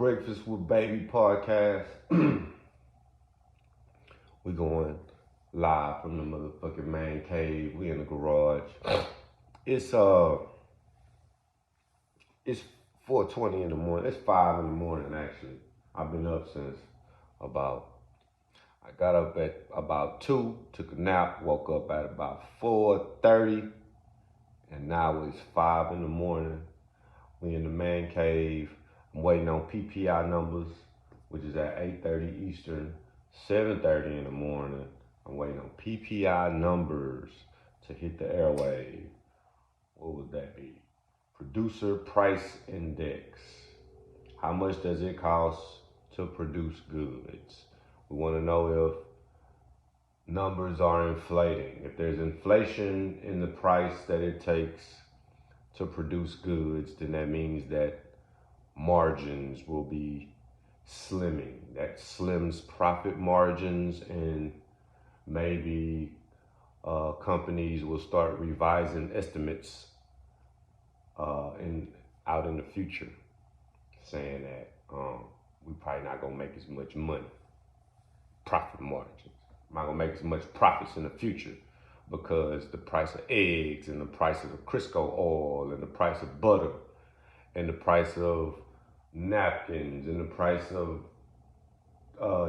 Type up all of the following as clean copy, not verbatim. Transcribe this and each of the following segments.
Breakfast with Baby podcast. We going live from the motherfucking man cave. We in the garage. It's 4:20 in the morning. It's 5 in the morning actually. I've been up since I got up at about 2, took a nap, woke up at about 4:30, and now it's 5 in the morning. We in the man cave. I'm waiting on PPI numbers, which is at 8:30 Eastern, 7:30 in the morning. I'm waiting on PPI numbers to hit the airwave. What would that be? Producer Price Index. How much does it cost to produce goods? We want to know if numbers are inflating. If there's inflation in the price that it takes to produce goods, then that means that margins will be slimming. That slims profit margins, and maybe companies will start revising estimates out in the future, saying that we probably not gonna make as much money. Profit margins. I'm not gonna make as much profits in the future because the price of eggs and the price of the Crisco oil and the price of butter and the price of napkins and the price of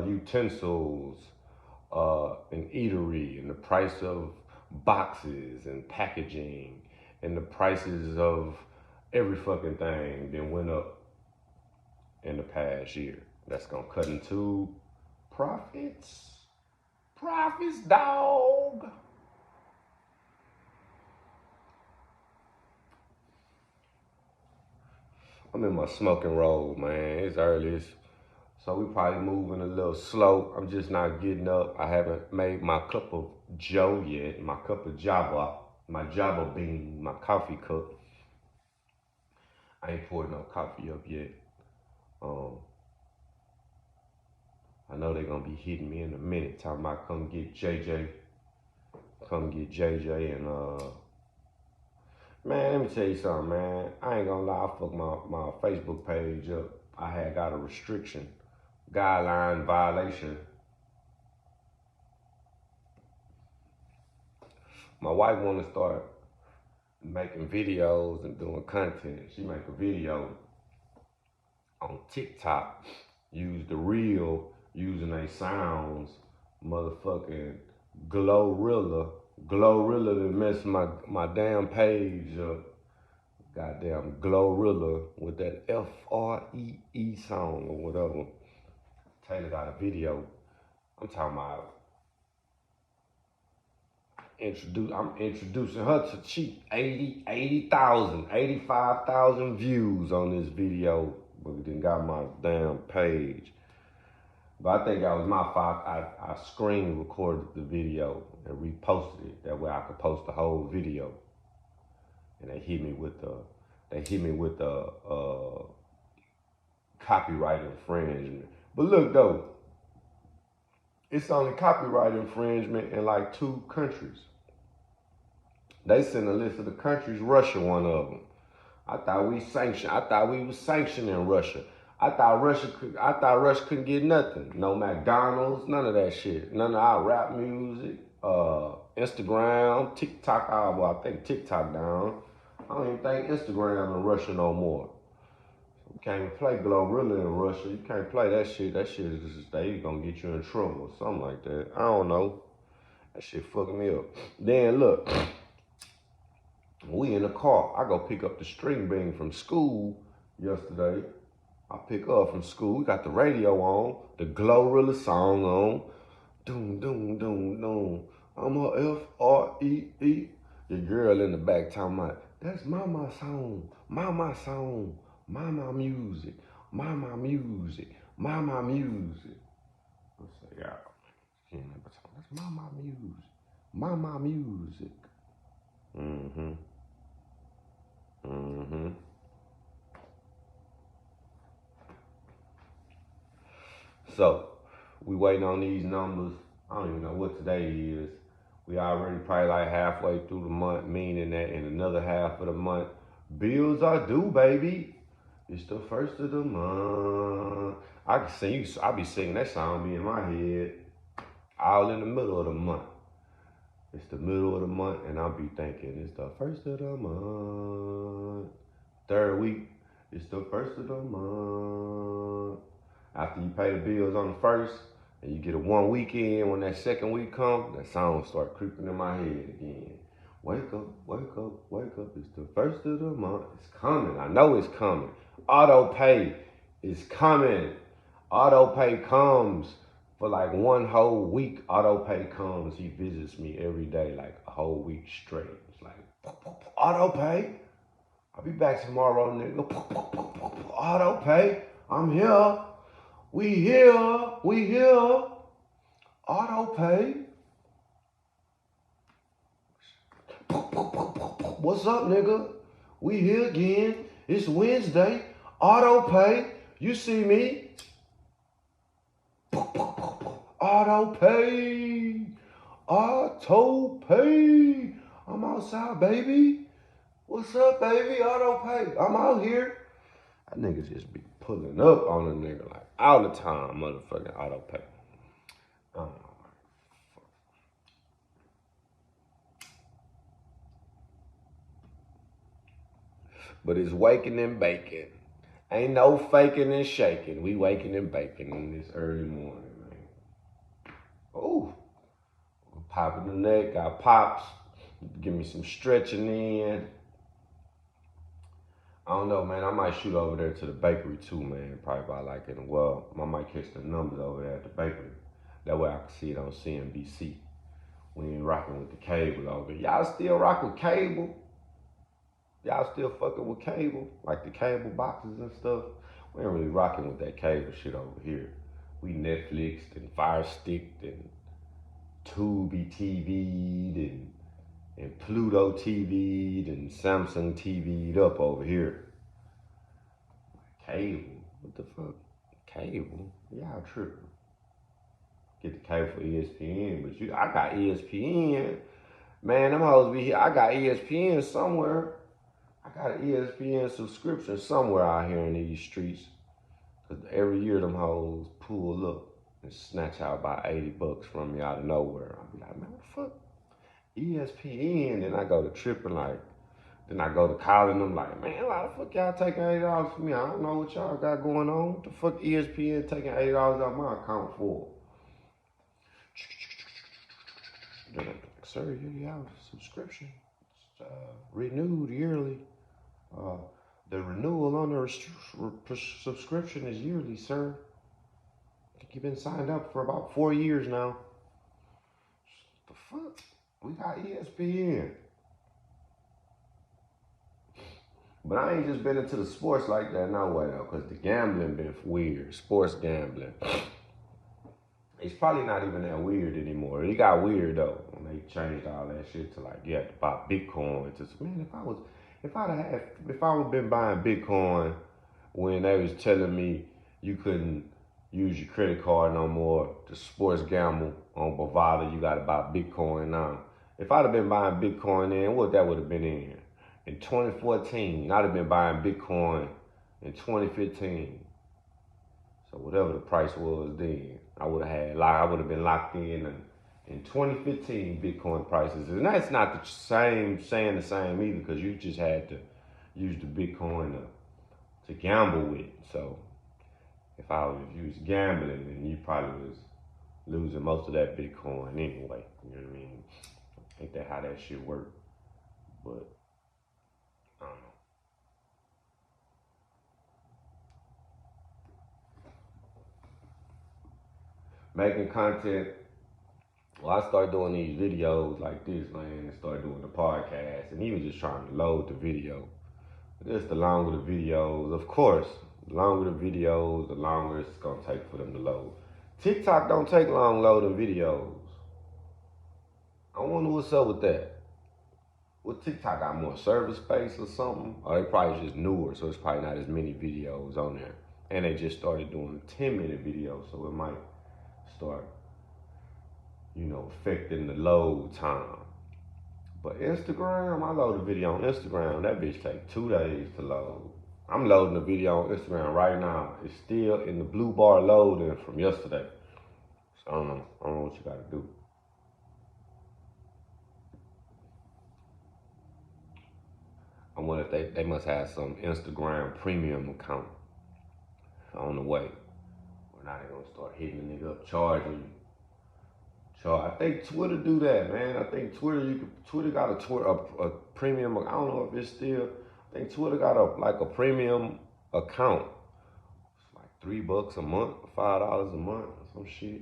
utensils and eatery and the price of boxes and packaging and the prices of every fucking thing then went up in the past year. That's gonna cut into profits. Profits, dog. I'm in my smoking roll, man. It's early, so we probably moving a little slow. I'm just not getting up. I haven't made my cup of joe yet, my cup of java, my java bean, my coffee cup. I ain't poured no coffee up yet. I know they're gonna be hitting me in a minute, talking about come get JJ and man, let me tell you something, man. I ain't gonna lie, I fucked my Facebook page up. I had got a restriction, guideline violation. My wife wanna start making videos and doing content. She make a video on TikTok, use the reel, using they sounds, motherfucking Glorilla done messed my damn page up. Goddamn Glorilla with that F-R-E-E song or whatever. Taylor got a video. I'm talking about I'm introducing her to cheap 80,000, 85,000 views on this video. But we done got my damn page. But I think that was my fault. I screen recorded the video and reposted it. That way I could post the whole video. And they hit me with the copyright infringement. But look though, it's only copyright infringement in like 2 countries. They sent a list of the countries, Russia one of them. I thought we was sanctioning Russia. I thought Russia couldn't get nothing. No McDonald's, none of that shit. None of our rap music, Instagram, TikTok. Well, I think TikTok down. I don't even think Instagram in Russia no more. You can't even play Glorilla in Russia. You can't play that shit. That shit is just, they gonna get you in trouble or something like that. I don't know. That shit fucking me up. Then look, we in the car. I go pick up the string bean from school yesterday. I pick her up from school. We got the radio on, the Glorilla song on. Doom, doom, doom, doom. I'm a F-R-E-E. Your girl in the back talking about, that's mama song, mama song, mama music, mama music, mama music. I say, yeah, that's mama music, mama music. So, we waiting on these numbers. I don't even know what today is. We already probably like halfway through the month, meaning that in another half of the month, bills are due, baby. It's the first of the month. I can sing. I be singing that song be in my head, all in the middle of the month. It's the middle of the month, and I'll be thinking it's the first of the month. Third week, it's the first of the month. After you pay the bills on the first, and you get a 1 weekend, when that second week comes, that song start creeping in my head again. Wake up, wake up, wake up. It's the first of the month. It's coming. I know it's coming. Auto pay is coming. Auto pay comes for like 1 whole week. Auto pay comes. He visits me every day, like a whole week straight. It's like, auto pay. I'll be back tomorrow, nigga. Auto pay. I'm here. We here. We here. Auto pay. What's up, nigga? We here again. It's Wednesday. Auto pay. You see me? Auto pay. Auto pay. I'm outside, baby. What's up, baby? Auto pay. I'm out here. That nigga just be pulling up on a nigga like all the time, motherfucking auto pay. I don't know. But it's waking and baking. Ain't no faking and shaking. We waking and baking in this early morning, man. Oh, popping the neck, got pops. Give me some stretching in. I don't know, man. I might shoot over there to the bakery too, man. Probably by like I might catch the numbers over there at the bakery. That way I can see it on CNBC. We ain't rocking with the cable over. Y'all still rock with cable? Y'all still fucking with cable? Like the cable boxes and stuff? We ain't really rocking with that cable shit over here. We Netflixed and Fire Sticked and Tubi TV'd and Pluto TV'd and Samsung TV'd up over here. Cable? What the fuck? Cable? Y'all tripping. Get the cable for ESPN, but I got ESPN. Man, them hoes be here. I got ESPN somewhere. I got an ESPN subscription somewhere out here in these streets. Cause every year them hoes pull up and snatch out about $80 from me out of nowhere. I'll be like, man, what the fuck? ESPN. Then I go to tripping then I go to calling them like, man, why the fuck y'all taking $80 from me? I don't know what y'all got going on. What the fuck ESPN taking $80 out my account for? Then I'm like, sir, you have a subscription. It's renewed yearly. The renewal on the subscription is yearly, sir. I think you've been signed up for about 4 years now. What the fuck? We got ESPN. But I ain't just been into the sports like that, no way though, because the gambling been weird. Sports gambling. It's probably not even that weird anymore. It got weird though when they changed all that shit to like you had to buy Bitcoin. Man, if I would been buying Bitcoin when they was telling me you couldn't use your credit card no more to sports gamble on Bovada, you got to buy Bitcoin now. If I'd have been buying Bitcoin then, what that would have been in 2014, I'd have been buying Bitcoin in 2015. So whatever the price was then, I would have been locked in 2015 Bitcoin prices. And that's not saying the same either, because you just had to use the Bitcoin to gamble with. So if you was gambling, then you probably was losing most of that Bitcoin anyway. You know what I mean? Ain't that how that shit worked? But I don't know. Making content. Well, I started doing these videos like this, man, and started doing the podcast, and he was just trying to load the video. Just the longer the videos, of course, the longer the videos, the longer it's gonna take for them to load. TikTok don't take long loading videos. I wonder what's up with that. What TikTok got more server space or something? Or they probably just newer, so it's probably not as many videos on there. And they just started doing 10-minute videos, so it might start, affecting the load time. But Instagram, I load a video on Instagram, that bitch take 2 days to load. I'm loading the video on Instagram right now. It's still in the blue bar loading from yesterday. So I don't know what you gotta do. I wonder if they must have some Instagram premium account on the way. Well, now they gonna start hitting the nigga up, charging you. I think Twitter do that, man. I think Twitter got a premium. I don't know if it's still. I think Twitter got a premium account. It's like $3 a month, $5 a month, or some shit.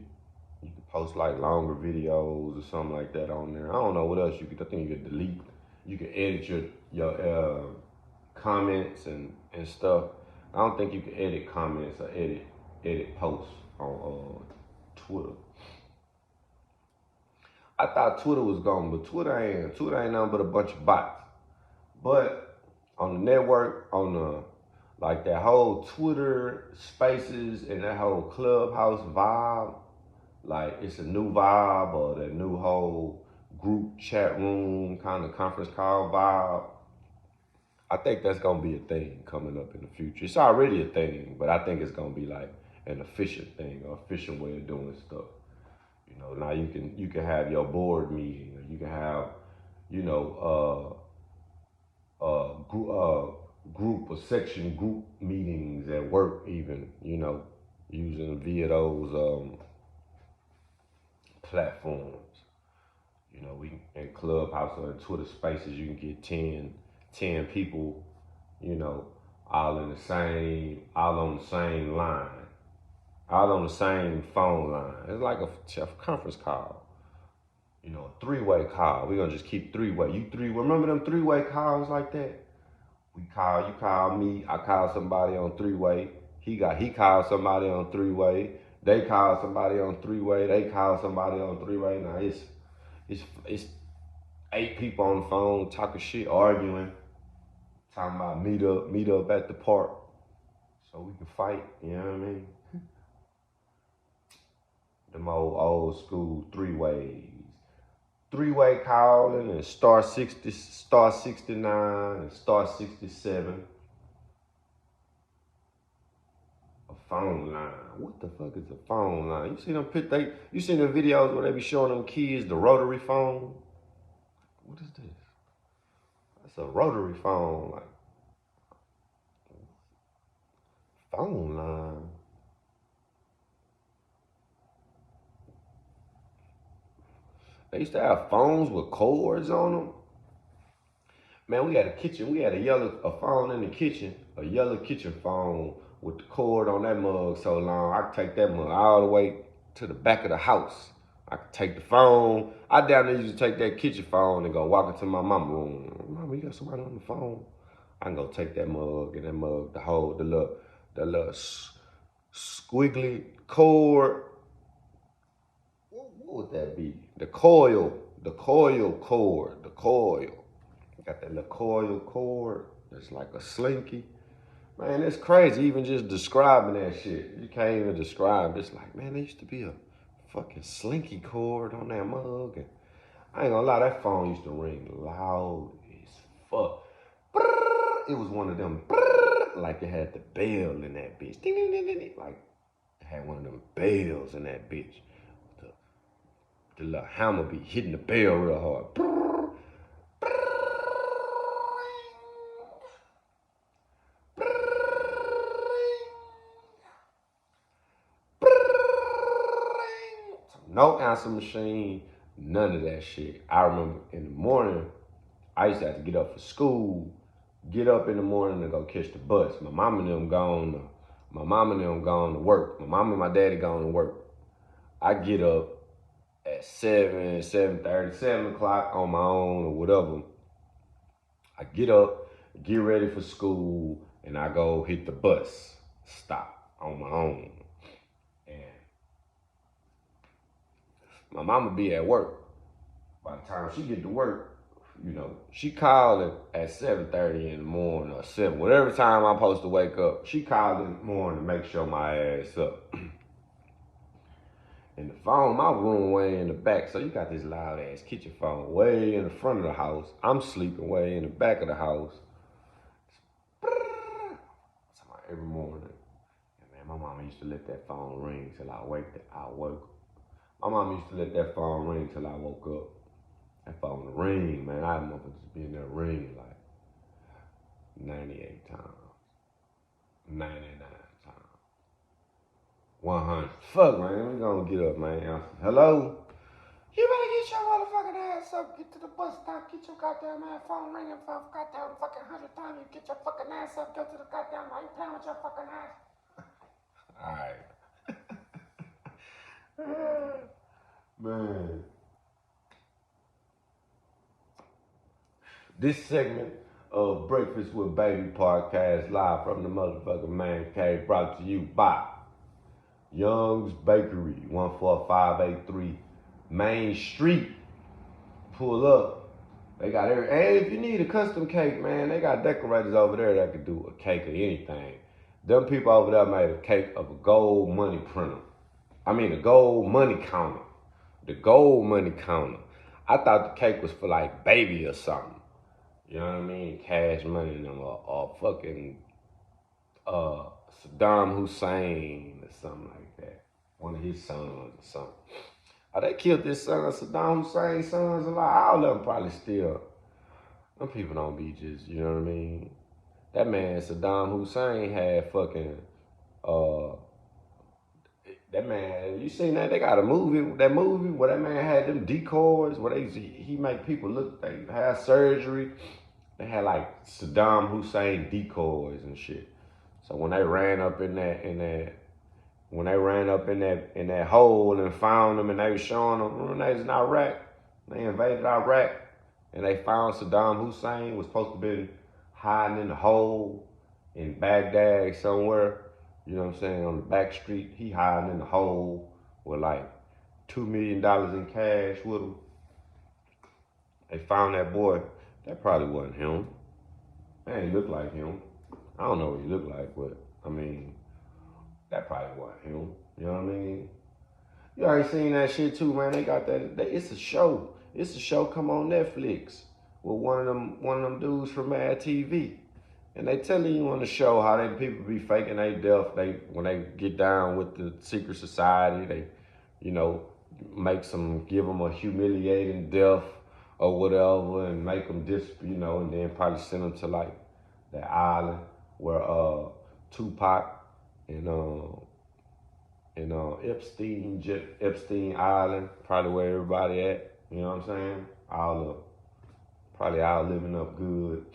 You can post like longer videos or something like that on there. I don't know what else you could. I think you could delete. You can edit your comments and stuff. I don't think you can edit comments or edit posts on Twitter. I thought Twitter was gone, but Twitter ain't nothing but a bunch of bots. But on the network, like that whole Twitter Spaces and that whole Clubhouse vibe, like it's a new vibe, or that new whole group chat room kind of conference call vibe. I think that's gonna be a thing coming up in the future. It's already a thing, but I think it's gonna be like an efficient thing, or efficient way of doing stuff. You know, now you can have your board meeting, or you can have, you know, group or section group meetings at work, even, you know, using via those platforms. You know, we in Clubhouse or in Twitter Spaces, you can get 10 people, you know, all on the same line. All on the same phone line. It's like a conference call. You know, a 3-way call. We're gonna just keep 3-way. Remember them 3-way calls like that? You call me, I call somebody on 3-way. He called somebody on 3-way. They call somebody on 3-way. They call somebody on 3-way. Now it's 8 people on the phone talking shit, arguing, talking about meet up at the park so we can fight. You know what I mean? Them old school 3-ways. 3-way calling and star 60, star 69, and star 67. A phone line. What the fuck is a phone line? You seen the videos where they be showing them kids the rotary phone? What is this? That's a rotary phone, like phone line. They used to have phones with cords on them. Man, we had a phone in the kitchen, a yellow kitchen phone with the cord on that mug so long, I could take that mug all the way to the back of the house. I could take the phone. I down there used to take that kitchen phone and go walk into my mama's room. Mama, you got somebody on the phone? I can go take that mug and the little squiggly cord. What would that be? The coil cord, the coil. Got that little coil cord that's like a slinky. Man, it's crazy even just describing that shit. You can't even describe it. It's like, man, there used to be a fucking slinky cord on that mug. And I ain't gonna lie, that phone used to ring loud as fuck. It was one of them, like it had the bell in that bitch. Ding, ding, ding, ding. Like it had one of them bells in that bitch. The little hammer be hitting the bell real hard. No answer machine, none of that shit. I remember in the morning, I used to have to get up for school, get up in the morning to go catch the bus. My mom and them gone to work. My mom and my daddy gone to work. I get up at 7:30, 7 o'clock on my own or whatever. I get up, get ready for school, and I go hit the bus stop on my own. And my mama be at work. By the time she get to work, you know, she called at 7:30 in the morning or 7, whatever time I'm supposed to wake up. She called in the morning to make sure my ass up. And the phone, my room way in the back, so you got this loud ass kitchen phone way in the front of the house. I'm sleeping way in the back of the house. every morning. And man, my mama used to let that phone ring till I woke. My mama used to let that phone ring till I woke up. That phone would ring, man. I remember just being there ringing like 98 times, 99 times, 100. Fuck, man. We gonna get up, man. Hello? You better get your motherfucking ass up, get to the bus stop, get your goddamn ass phone ringing for goddamn fucking 100 times. You get your fucking ass up, go to the goddamn, why you playing with your fucking ass? Alright. Man. This segment of Breakfast with Baby podcast live from the motherfucking man cave brought to you by Young's Bakery, 14583 Main Street. Pull up. They got every, and if you need a custom cake, man, they got decorators over there that can do a cake of anything. Them people over there made a cake of a gold money printer. A gold money counter. The gold money counter. I thought the cake was for like baby or something. You know what I mean? Cash money or fucking Saddam Hussein or something like that. One of his sons or something. Oh, they killed this son, Saddam Hussein's sons a lot. All of them probably still. Them people don't be just, you know what I mean? That man, Saddam Hussein, had fucking, that man, you seen that? They got a movie, that movie where that man had them decoys, where he make people look, they have surgery. They had like Saddam Hussein decoys and shit. So when they ran up in that hole and found them and they was showing them, when they was in Iraq, they invaded Iraq and they found Saddam Hussein was supposed to be hiding in the hole in Baghdad somewhere, you know what I'm saying, on the back street. He hiding in the hole with like $2 million in cash with him. They found that boy. That probably wasn't him. That ain't look like him. I don't know what he looked like, but that probably wasn't him. You know what I mean? You already seen that shit too, man. They got that. It's a show. It's a show come on Netflix with one of them dudes from Mad TV, and they telling you on the show how they people be faking they death. When they get down with the secret society, they, you know, give them a humiliating death or whatever, and make them and then probably send them to like that island where Tupac and Epstein Island, probably where everybody at. You know what I'm saying? Probably all living it up good,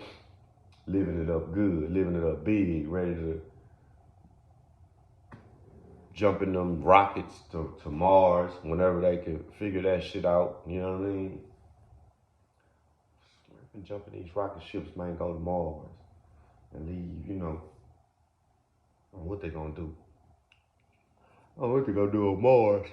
living it up big, ready to jump in them rockets to Mars whenever they can figure that shit out. You know what I mean? Jump in these rocket ships, man, go to Mars and leave, you know. What they gonna do? What they gonna do on Mars?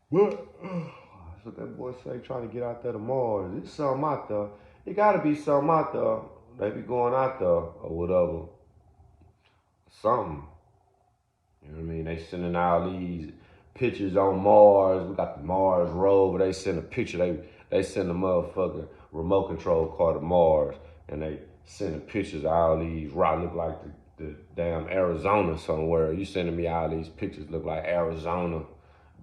What? That's what that boy say, trying to get out there to Mars. There's something out there. It gotta be something out there. They be going out there or whatever. Something. You know what I mean? They sending out these pictures on Mars. We got the Mars rover. They send a picture. They send a motherfucking remote control car to Mars, and they sending pictures of all these rocks. Look like the damn Arizona somewhere. You sending me all these pictures look like Arizona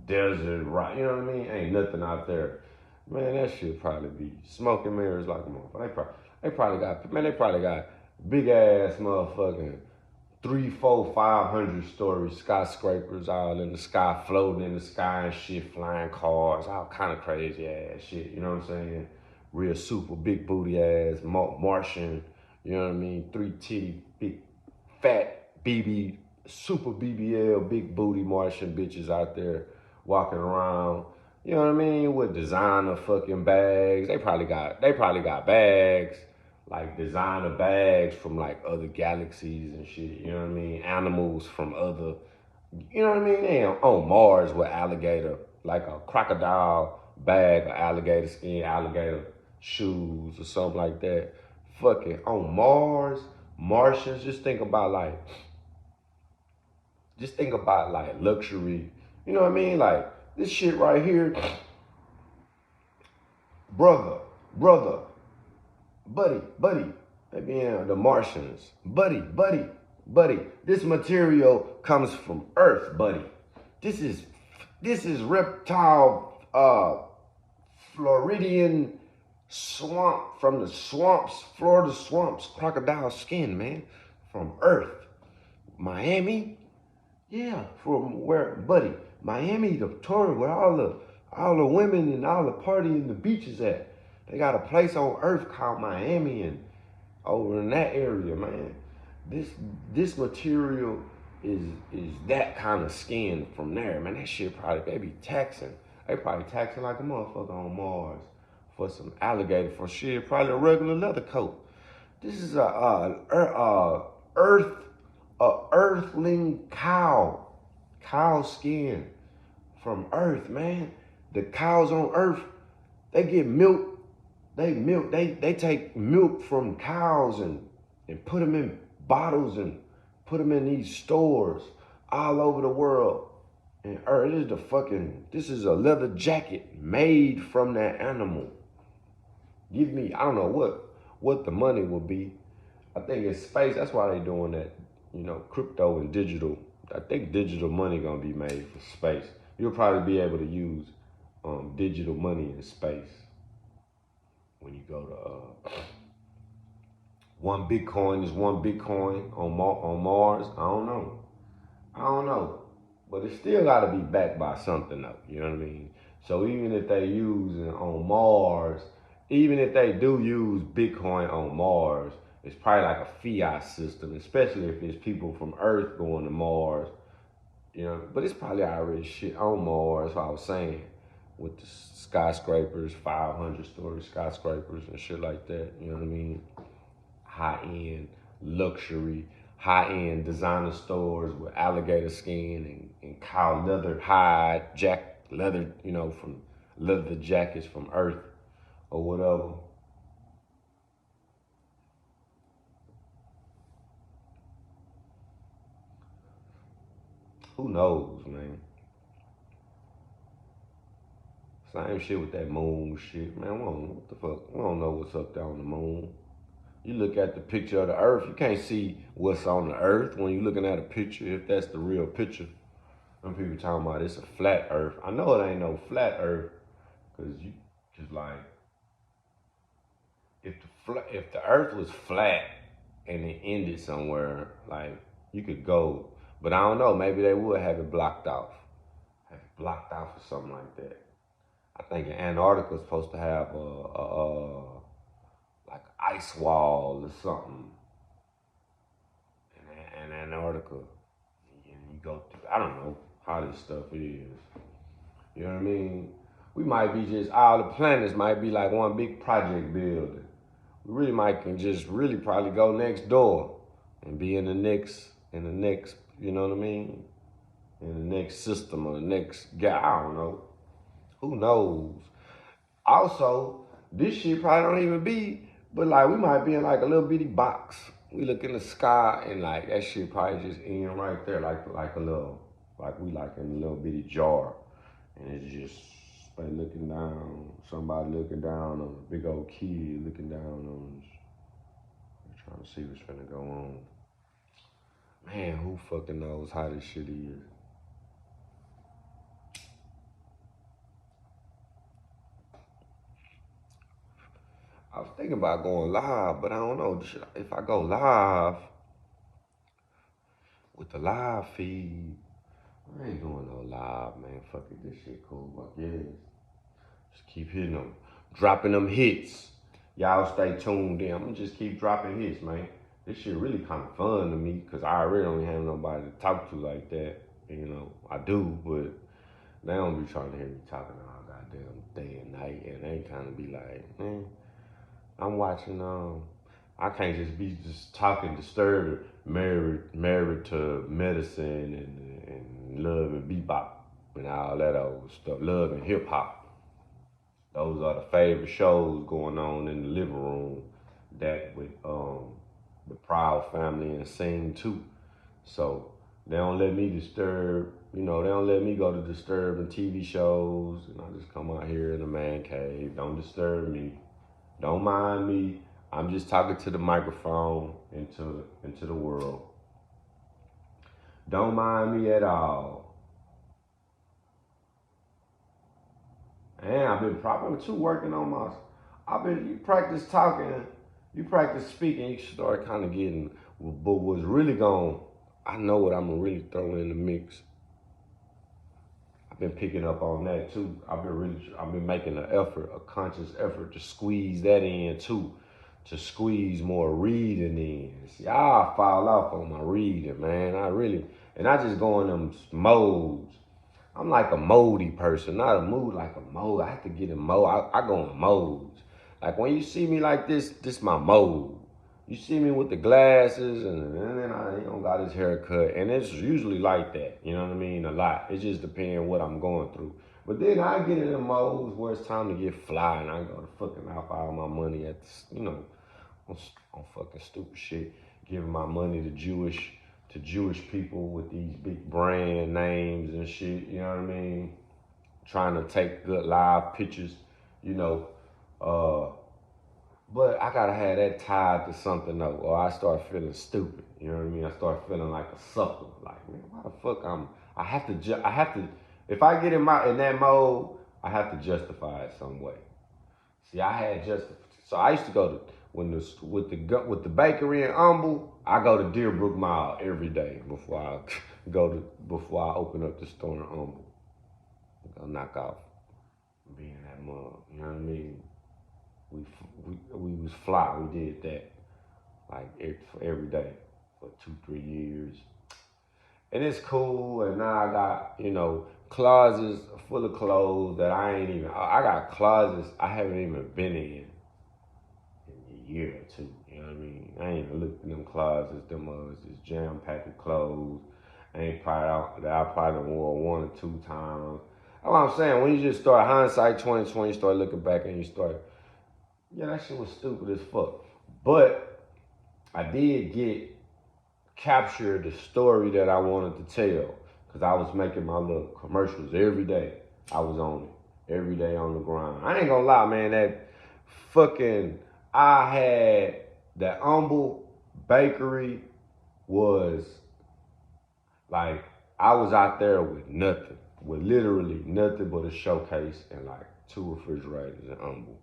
desert rock. You know what I mean? Ain't nothing out there. Man, that shit probably be smoke and mirrors like a motherfucker. They probably got big ass motherfucking 3, 4, 500 story skyscrapers all in the sky, floating in the sky and shit, flying cars, all kind of crazy ass shit, you know what I'm saying? Real super big booty ass Martian, you know what I mean? 3 titty, big fat BB, super BBL, big booty Martian bitches out there walking around, you know what I mean? With designer fucking bags. They probably got bags, like designer bags from like other galaxies and shit, you know what I mean? Animals from other, you know what I mean? They on Mars with alligator, like a crocodile bag of alligator skin, alligator shoes or something like that. Fucking on Mars, Martians, just think about like luxury, you know what I mean? Like this shit right here, brother, buddy, they be in the Martians, buddy, buddy, this material comes from Earth, buddy. This is reptile Floridian swamp from the swamps, Florida swamps, crocodile skin, man, from Earth. Miami, yeah, from where, buddy? Miami, the tour where all the women and all the party and the beaches at. They got a place on Earth called Miami, and over in that area, man. This material is that kind of skin from there, man. That shit probably they be taxing. They probably taxing like a motherfucker on Mars for some alligator for shit, probably a regular leather coat. This is earthling cow skin from Earth, man. The cows on Earth, they get milk. They take milk from cows and put them in bottles and put them in these stores all over the world. And Earth, this is a leather jacket made from that animal. Give me, I don't know what the money will be. I think it's space. That's why they doing that, crypto and digital. I think digital money gonna be made for space. You'll probably be able to use digital money in space when you go to one Bitcoin is one Bitcoin on Mars. I don't know, but it still got to be backed by something though. You know what I mean? So even if they use it on Mars, even if they do use Bitcoin on Mars, it's probably like a fiat system, especially if it's people from Earth going to Mars. But it's probably already shit on Mars. That's what I was saying, with the skyscrapers, 500-story skyscrapers and shit like that. You know what I mean? High-end luxury, high-end designer stores with alligator skin and cow leather hide, leather, from leather jackets from Earth or whatever. Who knows, man? Same shit with that moon shit, man. What the fuck? We don't know what's up there on the moon. You look at the picture of the Earth, you can't see what's on the Earth when you're looking at a picture, if that's the real picture. Some people talking about it's a flat Earth. I know it ain't no flat Earth, because you just like, if the Earth was flat and it ended somewhere, like, you could go, but I don't know, maybe they would have it blocked off. Or something like that. I think Antarctica is supposed to have like an ice wall or something in Antarctica. And you go through, I don't know how this stuff is. You know what I mean? We might be just, all the planets might be like one big project building. We really might can just really probably go next door and be in the next, you know what I mean? In the next system or the next guy, I don't know. Who knows? Also, this shit probably don't even be, but like we might be in like a little bitty box. We look in the sky and like that shit probably just in right there, like a little, like we like in a little bitty jar, and it's just by looking down, somebody looking down on a big old kid looking down on us, trying to see what's finna go on. Man, who fucking knows how this shit is? I was thinking about going live, but I don't know if I go live with the live feed. I ain't going no live, man. Fuck it, this shit cool. I guess. Just keep hitting them, dropping them hits. Y'all stay tuned in. I'm gonna just keep dropping hits, man. This shit really kind of fun to me because I really don't have nobody to talk to like that. I do, but they don't be trying to hear me talking all goddamn day and night, and they kind of be like, man. I'm watching, I can't just be just talking disturbed, married to medicine and love and bebop and all that old stuff, love and hip hop. Those are the favorite shows going on in the living room that with the Proud Family and Sing too. So they don't let me disturb, they don't let me go to disturbing TV shows, and I just come out here in the man cave. Don't disturb me. Don't mind me. I'm just talking to the microphone into the world. Don't mind me at all. And I've been probably too working on my. You practice talking, you practice speaking, you start kind of getting. But what's really going, I know what I'm gonna really throw in the mix. I've been picking up on that too. I've been making an effort, a conscious effort to squeeze that in too, to squeeze more reading in. See, I fall off on my reading, man. And I just go in them modes. I'm like a moldy person, not a mood, like a mode. I have to get in mode. I go in modes. Like when you see me like this my mode. You see me with the glasses and then I don't got his haircut. And it's usually like that, you know what I mean? A lot. It just depends what I'm going through. But then I get in the modes where it's time to get fly and I go to fucking off all my money at, on fucking stupid shit. Giving my money to Jewish people with these big brand names and shit, you know what I mean? Trying to take good live pictures, you know. But I gotta have that tied to something else, or I start feeling stupid. You know what I mean? I start feeling like a sucker. Like, man, why the fuck I have to. If I get in that mode, I have to justify it some way. See, so I used to go to with the bakery in Humble. I go to Deerbrook Mall every day before before I open up the store in Humble. Go knock off being that mug. You know what I mean? We was fly. We did that like every day for 2-3 years, and it's cool. And now I got closets full of clothes that I ain't even. I got closets I haven't even been in a year or two. You know what I mean? I ain't even looked in them closets. Them just jam packed with clothes. I probably wore 1 or 2 times. That's what I'm saying. When you just start hindsight 2020, you start looking back and you start. Yeah, that shit was stupid as fuck. But I did capture the story that I wanted to tell. Because I was making my little commercials every day. I was on it. Every day on the grind. I ain't gonna lie, man. I had that Humble Bakery was like, I was out there with nothing. With literally nothing but a showcase and like 2 refrigerators in Humble.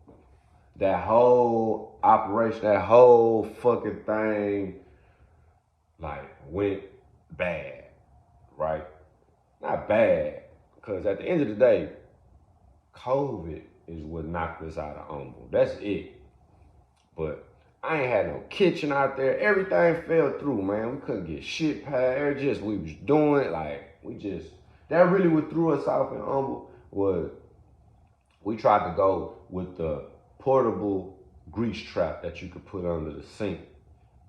That whole operation, that whole fucking thing, like, went bad, right? Not bad, because at the end of the day, COVID is what knocked us out of Humble. That's it. But I ain't had no kitchen out there. Everything fell through, man. We couldn't get shit past. We was doing it, that really what threw us off in Humble was we tried to go with the portable grease trap that you could put under the sink.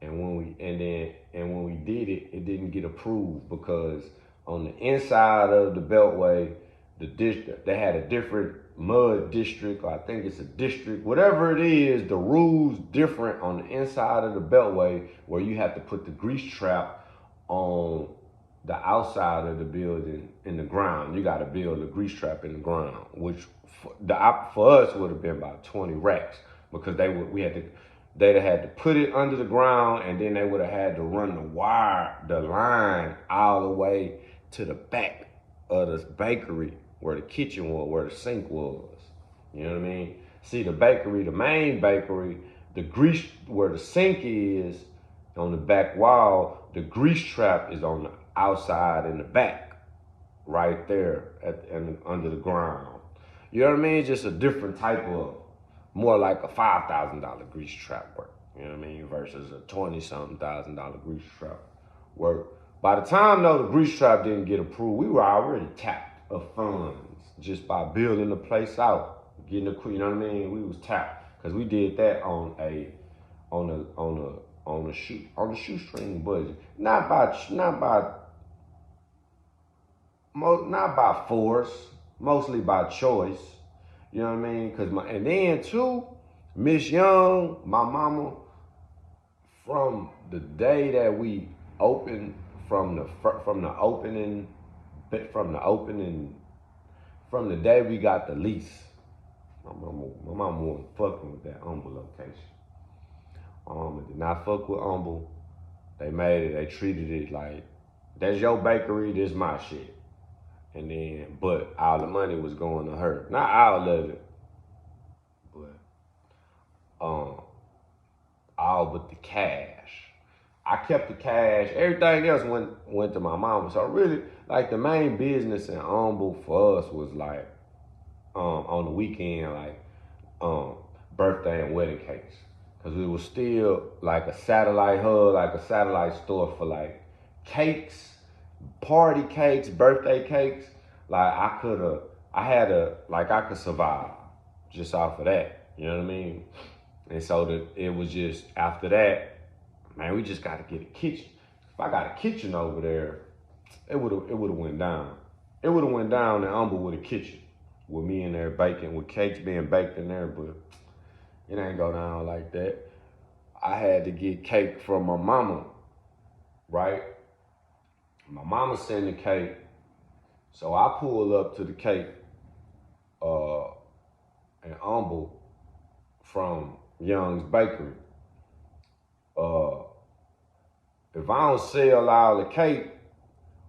And when we did it, it didn't get approved because on the inside of the Beltway, they had a different mud district, or I think it's a district, whatever it is, the rules different on the inside of the Beltway where you have to put the grease trap on the outside of the building in the ground. You got to build a grease trap in the ground, which for us would have been about 20 racks because they'd have had to put it under the ground and then they would have had to run the line all the way to the back of the bakery where the kitchen was, where the sink was. You know what I mean? See, the main bakery, the grease, where the sink is on the back wall, the grease trap is on the outside in the back, right there under the ground. You know what I mean? Just a different type of, more like a $5,000 grease trap work. You know what I mean? Versus a $20-something thousand grease trap work. By the time though the grease trap didn't get approved, we were already tapped of funds just by building the place out, getting you know what I mean? We was tapped because we did that on a shoestring budget, not by force, mostly by choice. You know what I mean? And then too, Miss Young, my mama, from the day that we opened, from the day we got the lease, my mama wasn't fucking with that Humble location. My mama did not fuck with Humble. They treated it like that's your bakery, this my shit. And then, but all the money was going to her. Not all of it, but all but the cash. I kept the cash. Everything else went to my mama. So really, like the main business in Humble for us was like on the weekend, like birthday and wedding cakes. Cause it was still like a satellite hub, like a satellite store for like cakes, party cakes, birthday cakes. Like I could survive just off of that. You know what I mean? And so it was just after that, man, we just gotta get a kitchen. If I got a kitchen over there, it would have went down. It would have went down in Humble with a kitchen, with me in there baking, with cakes being baked in there, but it ain't go down like that. I had to get cake from my mama, right? My mama sent the cake, so I pulled up to the cake in Humble from Young's Bakery. If I don't sell all the cake,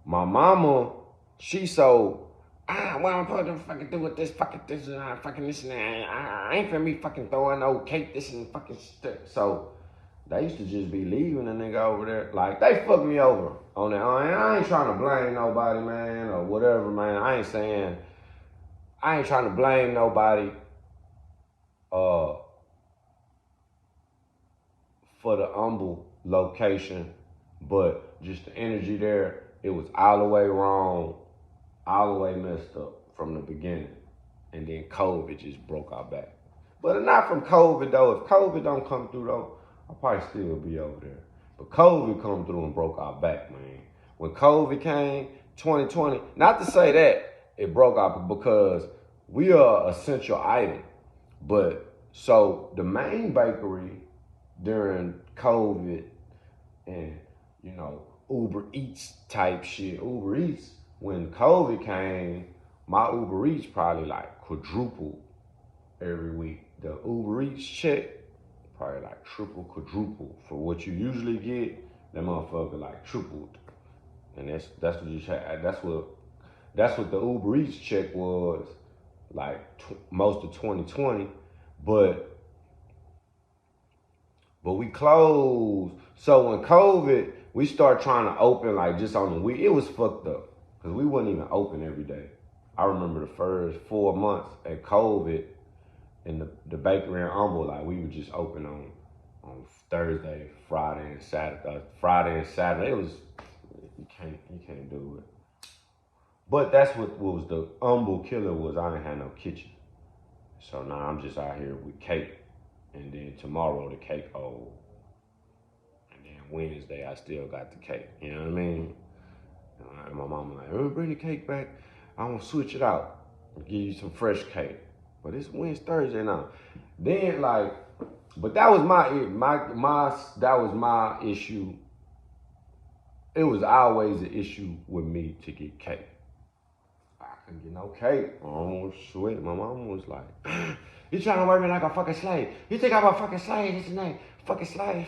my mama, she sold, what I'm supposed to fucking do with this fucking this and fucking this and that. I ain't finna be fucking throwing no cake, this and fucking stuff. So they used to just be leaving the nigga over there. Like, they fucked me over on that. I ain't trying to blame nobody, man, or whatever, man. I ain't trying to blame nobody for the Humble location, but just the energy there, it was all the way wrong, all the way messed up from the beginning. And then COVID just broke our back. But not from COVID though. If COVID don't come through though, I'll probably still be over there. But COVID come through and broke our back, man. When COVID came, 2020, not to say that it broke our, because we are an essential item. But so the main bakery during COVID and, you know, Uber Eats type shit. Uber Eats, when COVID came, my Uber Eats probably like quadrupled every week. The Uber Eats check probably like triple, quadruple for what you usually get. That motherfucker like tripled, and that's what you that's what the Uber Eats check was like most of 2020, but we closed. So when COVID, we started trying to open like just on the week. It was fucked up because we wouldn't even open every day. I remember the first 4 months at COVID in the bakery in Humble, like we would just open on Thursday, Friday, and Saturday. Friday and Saturday, it was you can't do it. But that's what was the Humble killer was. I didn't have no kitchen, so now I'm just out here with cake. And then tomorrow the cake old. And then Wednesday I still got the cake. You know what I mean? And my mama like, oh, bring the cake back. I'm gonna switch it out and give you some fresh cake. But it's Wednesday, Thursday now. Then like, but that was that was my issue. It was always an issue with me to get cake. I couldn't get no cake. Oh shit. My mama was like, you trying to work me like a fucking slave. You think I'm a fucking slave, this and that. Fucking slave.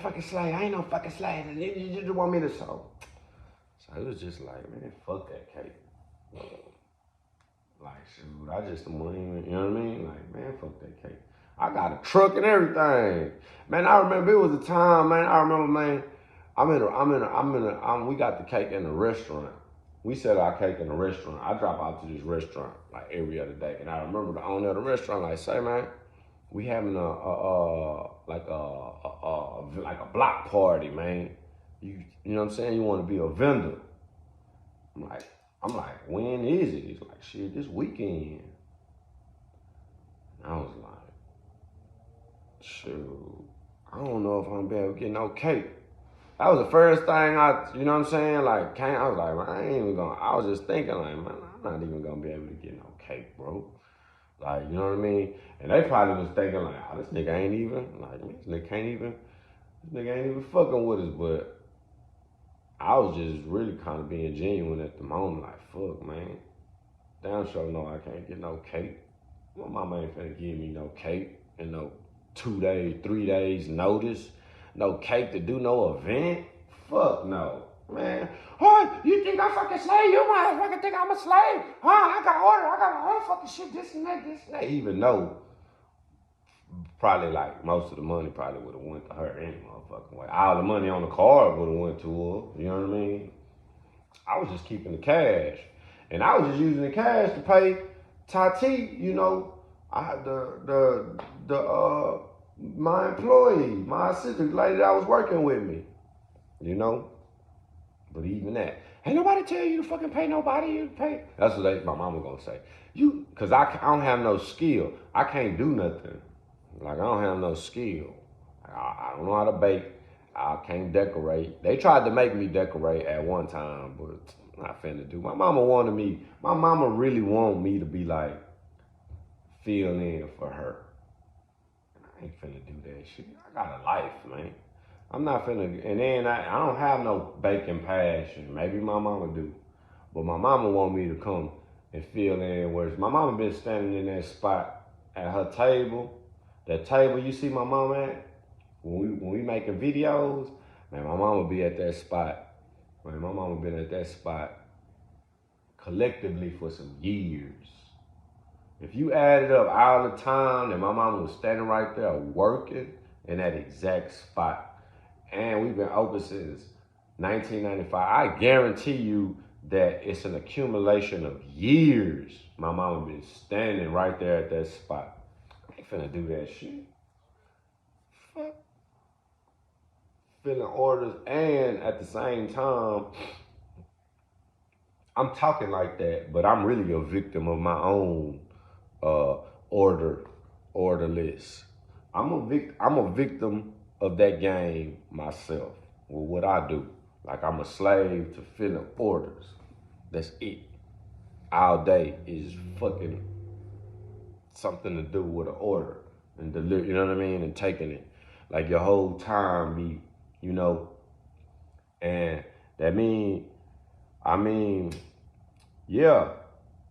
I ain't no fucking slave. You just want me to sew. So it was just like, man, fuck that cake. Like, shoot, I just don't even, you know what I mean? Like, man, fuck that cake. I got a truck and everything. Man, I remember it was a time, man. We got the cake in the restaurant. We sell our cake in the restaurant. I drop out to this restaurant like every other day. And I remember the owner of the restaurant like, say, man, we having like a block party, man. You know what I'm saying? You want to be a vendor. I'm like, when is it? He's like, shit, this weekend. And I was like, shoot, I don't know if I'm gonna be able to get no cake. That was the first thing you know what I'm saying? Like, I was like, man, I was just thinking like, man, I'm not even gonna be able to get no cake, bro. Like, you know what I mean? And they probably was thinking like, oh, this nigga ain't even fucking with us, but I was just really kind of being genuine at the moment, like, fuck, man. Damn sure no, I can't get no cake. My mama ain't finna give me no cake and no 2 days, 3 days notice. No cake to do no event. Fuck no. Man, oh, you think I'm fucking slave? You motherfucking think I'm a slave? Huh? I got all fucking shit, this and that, this and that. Even though probably like most of the money probably would have went to her any motherfucking way. All the money on the card would have went to her. You know what I mean? I was just keeping the cash, and I was just using the cash to pay Tati. You know, I my employee, my assistant lady that was working with me. You know, but even that, ain't nobody tell you to fucking pay nobody. You pay. That's what my mama gonna say. Cause I don't have no skill. I can't do nothing. Like, I don't have no skill. I don't know how to bake. I can't decorate. They tried to make me decorate at one time, but not finna do. My mama really wanted me to be like, fill in for her. I ain't finna do that shit. I got a life, man. I'm not finna, and then I don't have no baking passion. Maybe my mama do. But my mama want me to come and fill in, whereas my mama been standing in that spot at her table. That table you see my mama at, when we making videos, man, my mama be at that spot. Man, my mama been at that spot collectively for some years. If you added up all the time that my mama was standing right there working in that exact spot, and we've been open since 1995, I guarantee you that it's an accumulation of years my mama been standing right there at that spot. I ain't finna do that shit. Fuck. Filling orders, and at the same time, I'm talking like that, but I'm really a victim of my own uh, order list. I'm a victim of that game myself. Well, what I do, like I'm a slave to filling orders. That's it. All day is fucking something to do with an order and deliver. You know what I mean? And taking it, like your whole time be, you know, and that yeah,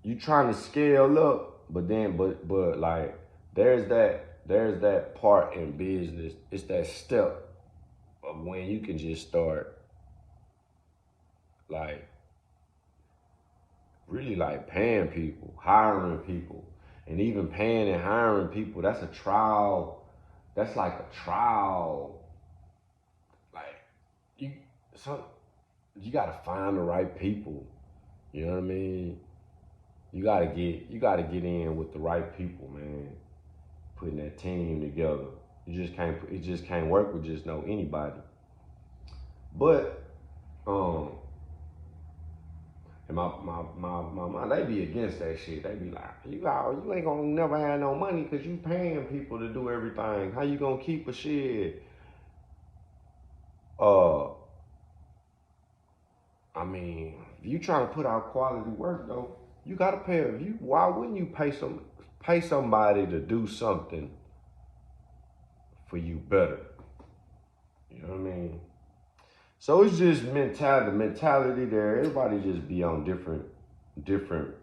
you trying to scale up, but like there's that part in business. It's that step of when you can just start like really like paying people, hiring people, and even paying and hiring people. That's a trial. That's like a trial. Like you, you gotta find the right people. You know what I mean? You gotta get in with the right people, man. Putting that team together. It just can't work with just know anybody. But and my they be against that shit. They be like, you ain't gonna never have no money because you paying people to do everything. How you gonna keep a shit? Uh I mean, if you trying to put out quality work though, you gotta pay. Why wouldn't you pay somebody to do something for you better? You know what I mean? So it's just mentality there. Everybody just be on different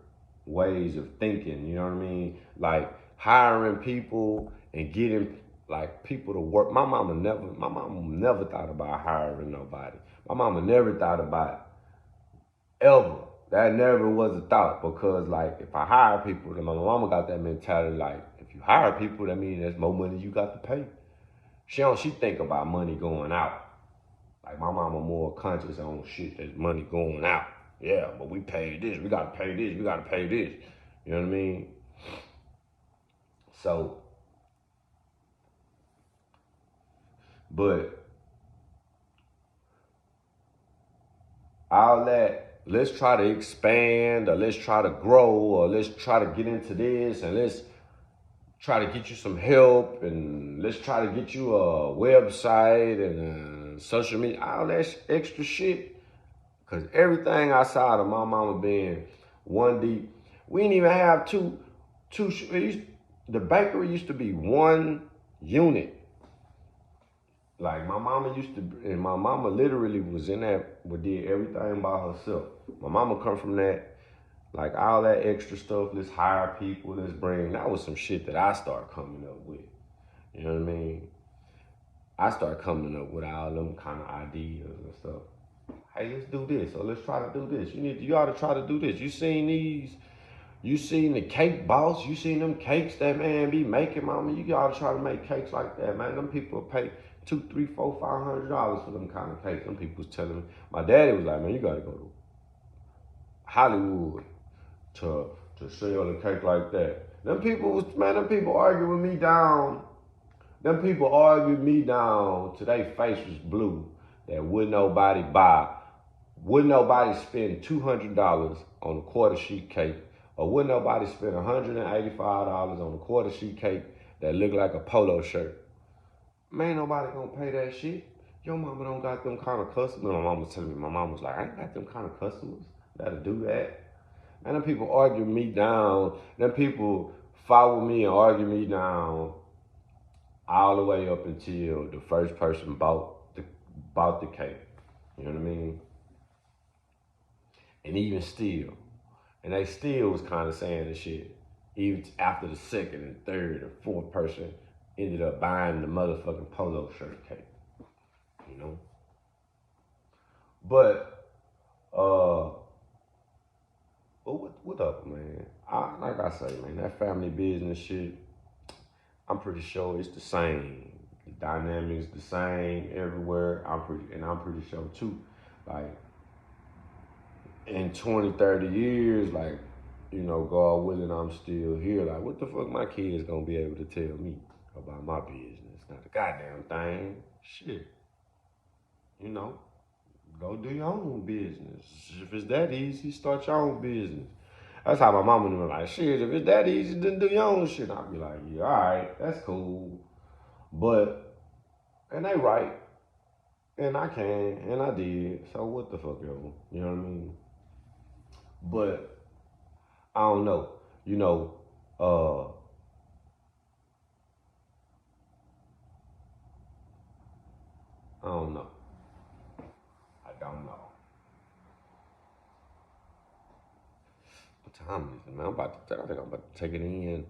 ways of thinking. You know what I mean? Like hiring people and getting like people to work. My mama never thought about hiring nobody. My mama never thought about ever. That never was a thought because like if I hire people, then my mama got that mentality like if you hire people, that means there's more money you got to pay. She think about money going out. Like my mama more conscious on shit that's money going out. Yeah, but we paid this, we gotta pay this, we gotta pay this. You know what I mean? So, but all that, let's try to expand or let's try to grow or let's try to get into this and let's try to get you some help and let's try to get you a website and social media, all that extra shit. Cause everything outside of my mama being one deep, we didn't even have two. The bakery used to be one unit. Like my mama and my mama literally was in that, but did everything by herself. My mama come from that, like all that extra stuff. Let's hire people. Let's bring. That was some shit that I started coming up with. You know what I mean? I started coming up with all them kind of ideas and stuff. Hey, let's do this, or let's try to do this. You ought to try to do this. You seen the cake boss, you seen them cakes that man be making, mama. You ought to try to make cakes like that, man. Them people pay $2, $3, $4, $500 for them kind of cakes. Them people was telling me. My daddy was like, man, you gotta go to Hollywood to sell a cake like that. Them people arguing with me down. Them people argued me down till their face was blue. That wouldn't nobody spend $200 on a quarter sheet cake, or wouldn't nobody spend $185 on a quarter sheet cake that looked like a polo shirt. Man, ain't nobody gonna pay that shit. Your mama don't got them kind of customers. My mama was telling me, my mama was like, I ain't got them kind of customers that'll do that. And them people argue me down. Them people follow me and argue me down all the way up until the first person bought the cake. You know what I mean? And even still, and they still was kind of saying the shit. Even after the second and third and fourth person ended up buying the motherfucking polo shirt cake. You know? But what up, man? Like I say, man, that family business shit, I'm pretty sure it's the same. The dynamics the same everywhere. I'm pretty sure too. Like in 20, 30 years, like, God willing, I'm still here. Like, what the fuck my kids gonna be able to tell me about my business? Not a goddamn thing. Shit. Go do your own business. If it's that easy, start your own business. That's how my mama was like, shit, if it's that easy, then do your own shit. I'd be like, yeah, all right, that's cool. But, and they right. And I can, and I did. So what the fuck, yo? You know what I mean? But, I don't know. Uh, I don't know. I don't know. What time is it, man? I think I'm about to take it in.